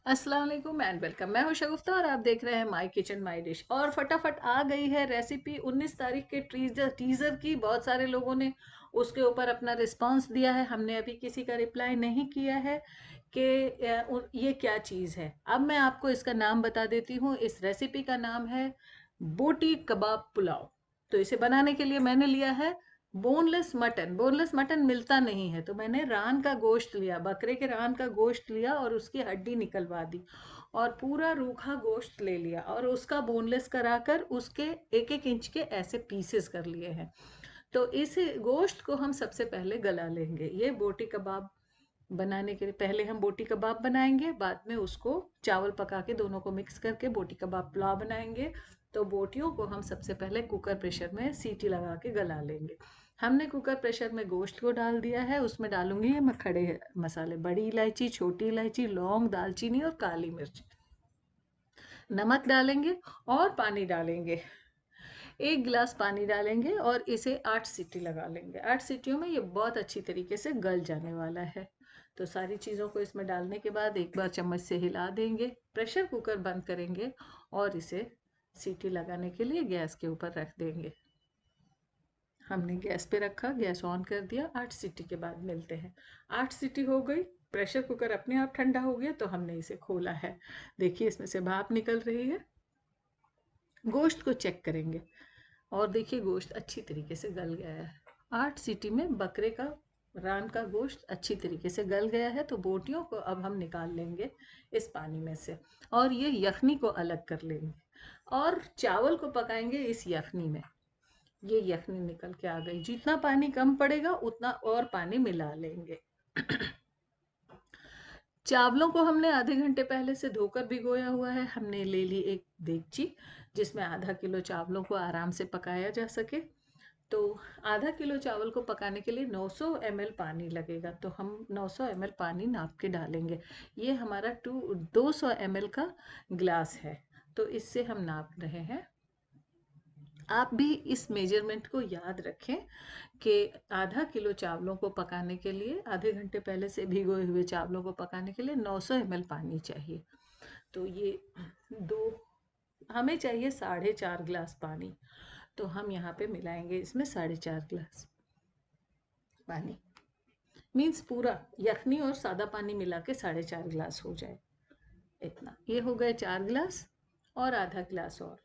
अस्सलाम वालेकुम and welcome. मैं हूं शगुफ्ता और आप देख रहे हैं माय किचन माय डिश। और फटाफट आ गई है रेसिपी 19 तारीख के टीजर की। बहुत सारे लोगों ने उसके ऊपर अपना रिस्पांस दिया है, हमने अभी किसी का रिप्लाई नहीं किया है कि ये क्या चीज़ है। अब मैं आपको इसका नाम बता देती हूँ। इस रेसिपी का नाम है बोटी कबाब पुलाव। तो इसे बनाने के लिए मैंने लिया है बोनलेस मटन। बोनलेस मटन मिलता नहीं है, तो मैंने रान का गोश्त लिया, बकरे के रान का गोश्त लिया और उसकी हड्डी निकलवा दी और पूरा रूखा गोश्त ले लिया और उसका बोनलेस कराकर उसके एक एक इंच के ऐसे पीसेस कर लिए हैं। तो इस गोश्त को हम सबसे पहले गला लेंगे। ये बोटी कबाब बनाने के लिए पहले हम बोटी कबाब बनाएंगे, बाद में उसको चावल पका के दोनों को मिक्स करके बोटी कबाब पुलाव बनाएंगे। तो बोटियों को हम सबसे पहले कुकर प्रेशर में सीटी लगा के गला लेंगे। हमने कुकर प्रेशर में गोश्त को डाल दिया है, उसमें डालूंगी मैं खड़े मसाले, बड़ी इलायची, छोटी इलायची, लौंग, दालचीनी और काली मिर्च। नमक डालेंगे और पानी डालेंगे। 1 गिलास पानी डालेंगे और इसे 8 सीटी लगा लेंगे। 8 सीटियों में ये बहुत अच्छी तरीके से गल जाने वाला है। तो सारी चीज़ों को इसमें डालने के बाद एक बार चम्मच से हिला देंगे, प्रेशर कुकर बंद करेंगे और इसे सीटी लगाने के लिए गैस के ऊपर रख देंगे। हमने गैस पे रखा, गैस ऑन कर दिया। 8 सीटी के बाद मिलते हैं। 8 सीटी हो गई, प्रेशर कुकर अपने आप ठंडा हो गया, तो हमने इसे खोला है। देखिए इसमें से भाप निकल रही है। गोश्त को चेक करेंगे और देखिए गोश्त अच्छी तरीके से गल गया है। 8 सीटी में बकरे का रान का गोश्त अच्छी तरीके से गल गया है। तो बोटियों को अब हम निकाल लेंगे इस पानी में से और ये यखनी को अलग कर लेंगे और चावल को पकाएंगे इस यखनी में। ये यखनी निकल के आ गई। जितना पानी कम पड़ेगा उतना और पानी मिला लेंगे। चावलों को हमने आधे घंटे पहले से धोकर भिगोया हुआ है। हमने ले ली एक देगची जिसमें आधा किलो चावलों को आराम से पकाया जा सके। तो आधा किलो चावल को पकाने के लिए 900 ml पानी लगेगा, तो हम 900 ml पानी नाप के डालेंगे। ये हमारा 200 ml का ग्लास है, तो इससे हम नाप रहे हैं। आप भी इस मेजरमेंट को याद रखें कि आधा किलो चावलों को पकाने के लिए, आधे घंटे पहले से भिगोए हुए चावलों को पकाने के लिए 900 ml पानी चाहिए। तो ये दो हमें चाहिए 4.5 गिलास पानी, तो हम यहाँ पे मिलाएंगे इसमें 4.5 गिलास पानी। मीन्स पूरा यखनी और सादा पानी मिला के 4.5 गिलास हो जाए। इतना, ये हो गए 4 गिलास और आधा गिलास और,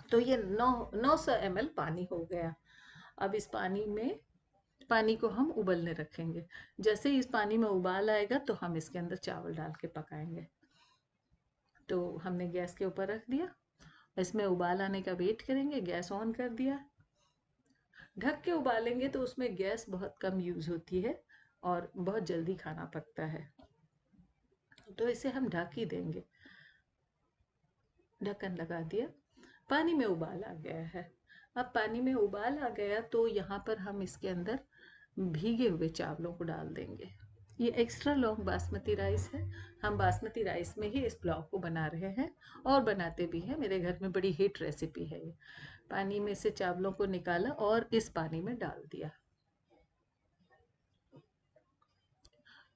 तो ये 900 ml पानी हो गया। अब इस पानी को हम उबलने रखेंगे। जैसे इस पानी में उबाल आएगा तो हम इसके अंदर चावल डाल के पकाएंगे। तो हमने गैस के ऊपर रख दिया, इसमें उबाल आने का वेट करेंगे। गैस ऑन कर दिया। ढक के उबालेंगे तो उसमें गैस बहुत कम यूज होती है और बहुत जल्दी खाना पकता है, तो इसे हम ढक ही देंगे। ढक्कन लगा दिया। पानी में उबाल आ गया है। अब पानी में उबाल आ गया तो यहाँ पर हम इसके अंदर भीगे हुए चावलों को डाल देंगे। ये एक्स्ट्रा लॉन्ग बासमती राइस है। हम बासमती राइस में ही इस पुलाव को बना रहे हैं और बनाते भी हैं। मेरे घर में बड़ी हिट रेसिपी है ये। पानी में से चावलों को निकाला और इस पानी में डाल दिया।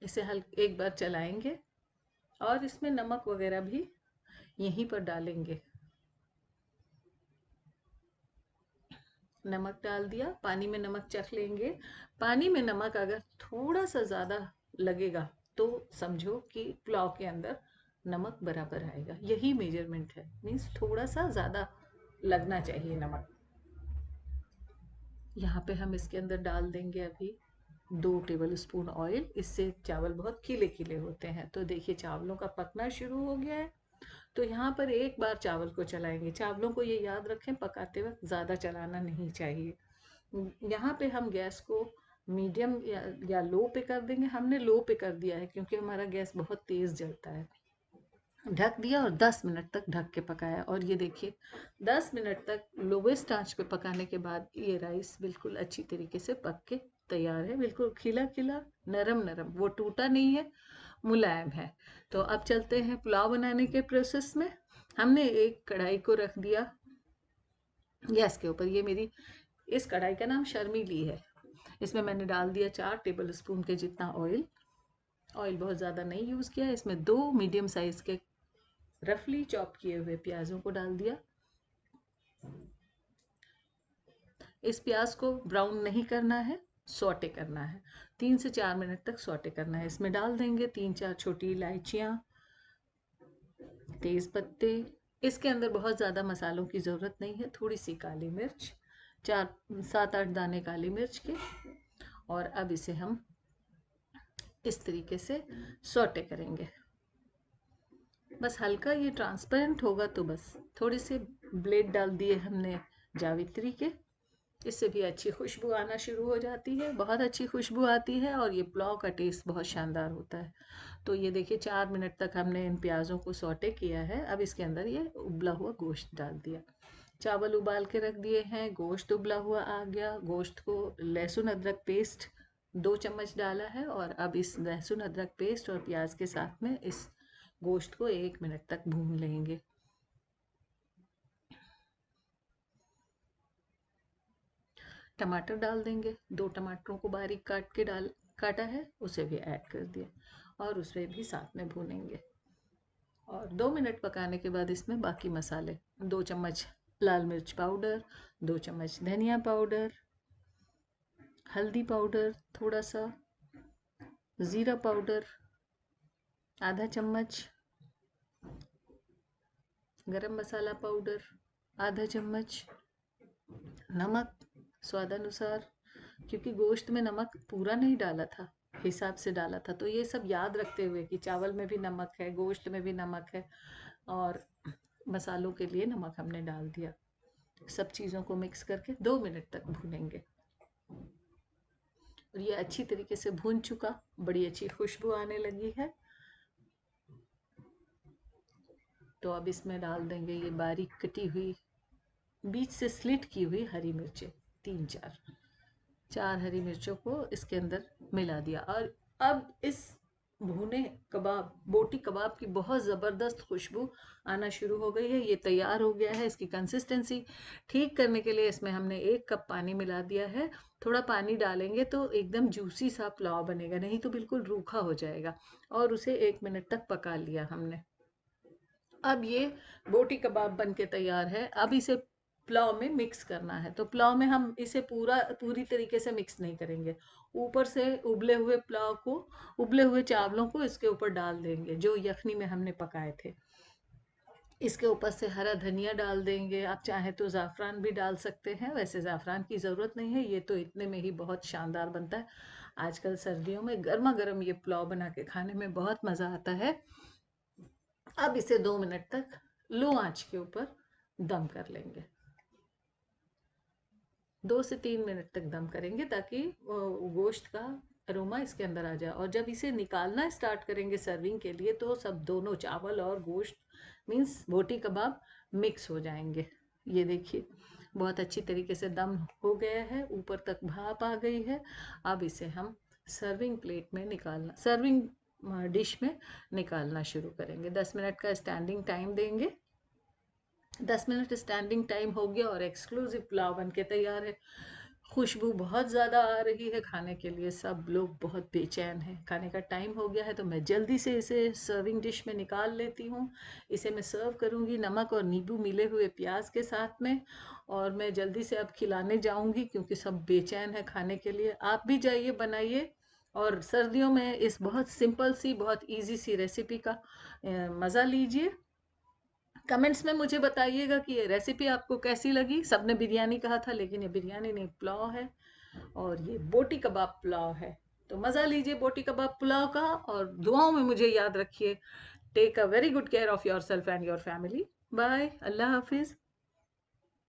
इसे एक बार चलाएंगे और इसमें नमक वगैरह भी यहीं पर डालेंगे। नमक डाल दिया, पानी में नमक चख लेंगे। पानी में नमक अगर थोड़ा सा ज़्यादा लगेगा तो समझो कि पुलाव के अंदर नमक बराबर आएगा। यही मेजरमेंट है, मीन्स थोड़ा सा ज़्यादा लगना चाहिए नमक। यहाँ पे हम इसके अंदर डाल देंगे अभी 2 टेबल स्पून ऑयल। इससे चावल बहुत खिले खिले होते हैं। तो देखिए चावलों का पकना शुरू हो गया है। तो यहाँ पर एक बार चावल को चलाएंगे। चावलों को ये याद रखें, पकाते वक्त ज़्यादा चलाना नहीं चाहिए। यहाँ पे हम गैस को मीडियम या लो पे कर देंगे। हमने लो पे कर दिया है क्योंकि हमारा गैस बहुत तेज़ जलता है। ढक दिया और 10 मिनट तक ढक के पकाया और ये देखिए 10 मिनट तक लोवेस्ट आंच पे पकाने के बाद ये राइस बिल्कुल अच्छी तरीके से पक के तैयार है। बिल्कुल खिला खिला, नरम नरम, वो टूटा नहीं है, मुलायम है। तो अब चलते हैं पुलाव बनाने के प्रोसेस में। हमने एक कढ़ाई को रख दिया गैस के ऊपर। ये मेरी इस कढ़ाई का नाम शर्मीली है। इसमें मैंने डाल दिया 4 टेबल स्पून के जितना ऑयल। ऑयल बहुत ज़्यादा नहीं यूज़ किया। इसमें 2 मीडियम साइज़ के रफली चॉप किए हुए प्याज़ों को डाल दिया। इस प्याज को ब्राउन नहीं करना है, सौटे करना है। 3 से 4 मिनट तक सौटे करना है। इसमें डाल देंगे 3-4 छोटी इलायचियाँ, तेज पत्ते। इसके अंदर बहुत ज़्यादा मसालों की ज़रूरत नहीं है। थोड़ी सी काली मिर्च, 7-8 दाने काली मिर्च के। और अब इसे हम इस तरीके से सौटे करेंगे। बस हल्का ये ट्रांसपेरेंट होगा तो बस थोड़ी सी ब्लेड डाल दिए हमने जावित्री के। इससे भी अच्छी खुशबू आना शुरू हो जाती है, बहुत अच्छी खुशबू आती है और ये पुलाव का टेस्ट बहुत शानदार होता है। तो ये देखिए 4 मिनट तक हमने इन प्याज़ों को सौटे किया है। अब इसके अंदर ये उबला हुआ गोश्त डाल दिया। चावल उबाल के रख दिए हैं, गोश्त उबला हुआ आ गया। गोश्त को लहसुन अदरक पेस्ट 2 चम्मच डाला है और अब इस लहसुन अदरक पेस्ट और प्याज के साथ में इस गोश्त को 1 मिनट तक भून लेंगे। टमाटर डाल देंगे। 2 टमाटरों को बारीक काटा है, उसे भी ऐड कर दिया और उसे भी साथ में भूनेंगे। और 2 मिनट पकाने के बाद इसमें बाकी मसाले, 2 चम्मच लाल मिर्च पाउडर, 2 चम्मच धनिया पाउडर, हल्दी पाउडर थोड़ा सा, ज़ीरा पाउडर आधा चम्मच, गरम मसाला पाउडर आधा चम्मच, नमक स्वादानुसार, क्योंकि गोश्त में नमक पूरा नहीं डाला था, हिसाब से डाला था। तो ये सब याद रखते हुए कि चावल में भी नमक है, गोश्त में भी नमक है और मसालों के लिए नमक हमने डाल दिया। सब चीज़ों को मिक्स करके 2 मिनट तक भूनेंगे। और ये अच्छी तरीके से भून चुका, बड़ी अच्छी खुशबू आने लगी है। तो अब इसमें डाल देंगे ये बारीक कटी हुई, बीच से स्लिट की हुई हरी मिर्चें, 4 हरी मिर्चों को इसके अंदर मिला दिया। और अब इस भुने कबाब, बोटी कबाब की बहुत ज़बरदस्त खुशबू आना शुरू हो गई है। ये तैयार हो गया है। इसकी कंसिस्टेंसी ठीक करने के लिए इसमें हमने 1 कप पानी मिला दिया है। थोड़ा पानी डालेंगे तो एकदम जूसी सा पुलाव बनेगा, नहीं तो बिल्कुल रूखा हो जाएगा। और उसे 1 मिनट तक पका लिया हमने। अब ये बोटी कबाब बन के तैयार है। अब इसे पुलाव में मिक्स करना है। तो पुलाव में हम इसे पूरी तरीके से मिक्स नहीं करेंगे। ऊपर से उबले हुए चावलों को इसके ऊपर डाल देंगे जो यखनी में हमने पकाए थे। इसके ऊपर से हरा धनिया डाल देंगे। आप चाहें तो ज़ाफ़रान भी डाल सकते हैं, वैसे ज़ाफ़रान की ज़रूरत नहीं है। ये तो इतने में ही बहुत शानदार बनता है। आजकल सर्दियों में गर्मा गर्म ये पुलाव बना के खाने में बहुत मज़ा आता है। अब इसे 2 मिनट तक लो आंच के ऊपर दम कर लेंगे। 2 से 3 मिनट तक दम करेंगे ताकि गोश्त का अरोमा इसके अंदर आ जाए। और जब इसे निकालना स्टार्ट करेंगे सर्विंग के लिए तो सब दोनों चावल और गोश्त मीन्स बोटी कबाब मिक्स हो जाएंगे। ये देखिए बहुत अच्छी तरीके से दम हो गया है, ऊपर तक भाप आ गई है। अब इसे हम सर्विंग डिश में निकालना शुरू करेंगे। 10 मिनट का स्टैंडिंग टाइम देंगे। 10 मिनट स्टैंडिंग टाइम हो गया और एक्सक्लूसिव पुलाव बन के तैयार है। खुशबू बहुत ज़्यादा आ रही है, खाने के लिए सब लोग बहुत बेचैन हैं। खाने का टाइम हो गया है तो मैं जल्दी से इसे सर्विंग डिश में निकाल लेती हूँ। इसे मैं सर्व करूँगी नमक और नींबू मिले हुए प्याज के साथ में। और मैं जल्दी से अब खिलाने जाऊँगी क्योंकि सब बेचैन है खाने के लिए। आप भी जाइए, बनाइए और सर्दियों में इस बहुत सिंपल सी, बहुत ईजी सी रेसिपी का मज़ा लीजिए। कमेंट्स में मुझे बताइएगा कि ये रेसिपी आपको कैसी लगी। सबने बिरयानी कहा था लेकिन ये बिरयानी नहीं, पुलाव है और ये बोटी कबाब पुलाव है। तो मज़ा लीजिए बोटी कबाब पुलाव का और दुआओं में मुझे याद रखिए। Take a very good care of yourself and your family. Bye, अल्लाह हाफिज़।